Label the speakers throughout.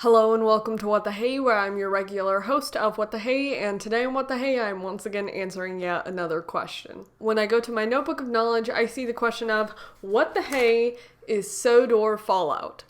Speaker 1: Hello and welcome to What the Hey, where I'm your regular host of What the Hey, and today on What the Hey, I'm once again answering yet another question. When I go to my notebook of knowledge, I see the question of, what the hey is Sodor Fallout?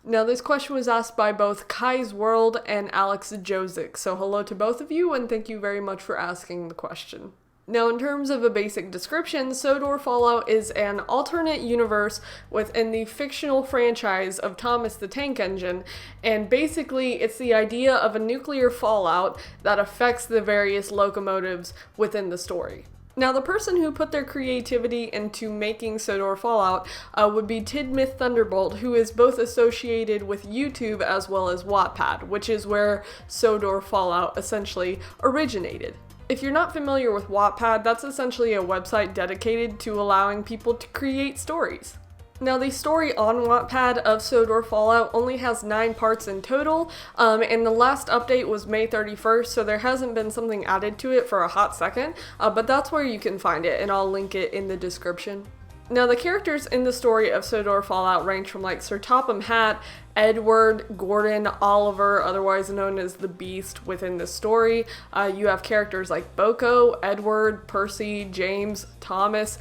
Speaker 1: Now this question was asked by both Kai's World and Alex Jozic, so hello to both of you and thank you very much for asking the question. Now, in terms of a basic description, Sodor Fallout is an alternate universe within the fictional franchise of Thomas the Tank Engine, and basically it's the idea of a nuclear fallout that affects the various locomotives within the story. Now, the person who put their creativity into making Sodor Fallout would be Tidmouth Thunderbolt, who is both associated with YouTube as well as Wattpad, which is where Sodor Fallout essentially originated. If you're not familiar with Wattpad, that's essentially a website dedicated to allowing people to create stories. Now, the story on Wattpad of Sodor Fallout only has 9 parts in total, and the last update was May 31st, so there hasn't been something added to it for a hot second, but that's where you can find it, and I'll link it in the description. Now, the characters in the story of Sodor Fallout range from like Sir Topham Hatt, Edward, Gordon, Oliver, otherwise known as the Beast within the story. You have characters like Boko, Edward, Percy, James, Thomas,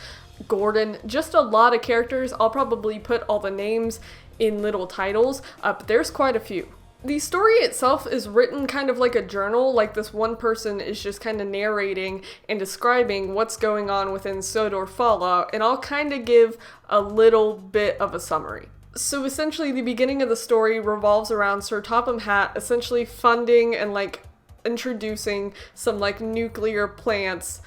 Speaker 1: Gordon, just a lot of characters. I'll probably put all the names in little titles, but there's quite a few. The story itself is written kind of like a journal, like this one person is just kind of narrating and describing what's going on within Sodor Fallout, and I'll kind of give a little bit of a summary. So essentially the beginning of the story revolves around Sir Topham Hatt essentially funding and like introducing some like nuclear plants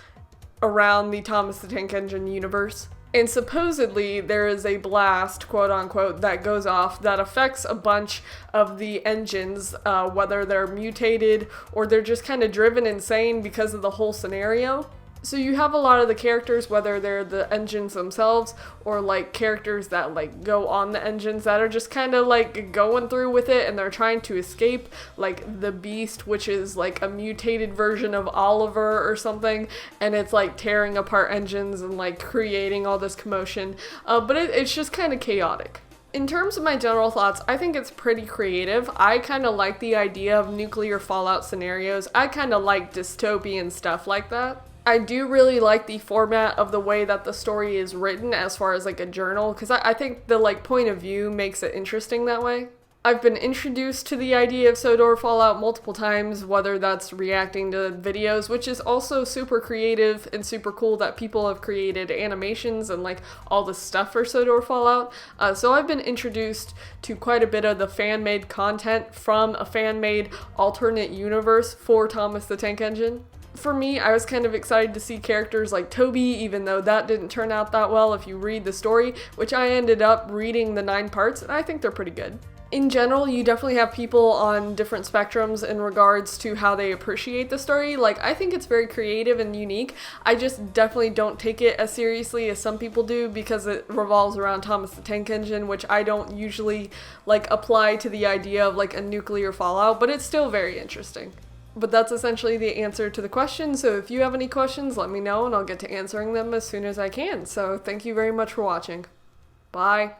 Speaker 1: around the Thomas the Tank Engine universe. And supposedly there is a blast, quote unquote, that goes off that affects a bunch of the engines, whether they're mutated or they're just kind of driven insane because of the whole scenario. So you have a lot of the characters, whether they're the engines themselves or like characters that like go on the engines that are just kind of like going through with it and they're trying to escape, like the Beast, which is like a mutated version of Oliver or something, and it's like tearing apart engines and like creating all this commotion, but it's just kind of chaotic. In terms of my general thoughts, I think it's pretty creative. I kind of like the idea of nuclear fallout scenarios. I kind of like dystopian stuff like that. I do really like the format of the way that the story is written as far as like a journal, because I think the like point of view makes it interesting that way. I've been introduced to the idea of Sodor Fallout multiple times, whether that's reacting to videos, which is also super creative and super cool that people have created animations and like all the stuff for Sodor Fallout. So I've been introduced to quite a bit of the fan-made content from a fan-made alternate universe for Thomas the Tank Engine. For me, I was kind of excited to see characters like Toby, even though that didn't turn out that well if you read the story, which I ended up reading the 9 parts, and I think they're pretty good. In general, you definitely have people on different spectrums in regards to how they appreciate the story. Like, I think it's very creative and unique. I just definitely don't take it as seriously as some people do because it revolves around Thomas the Tank Engine, which I don't usually like apply to the idea of like a nuclear fallout, but it's still very interesting. But that's essentially the answer to the question, so if you have any questions, let me know and I'll get to answering them as soon as I can. So thank you very much for watching. Bye.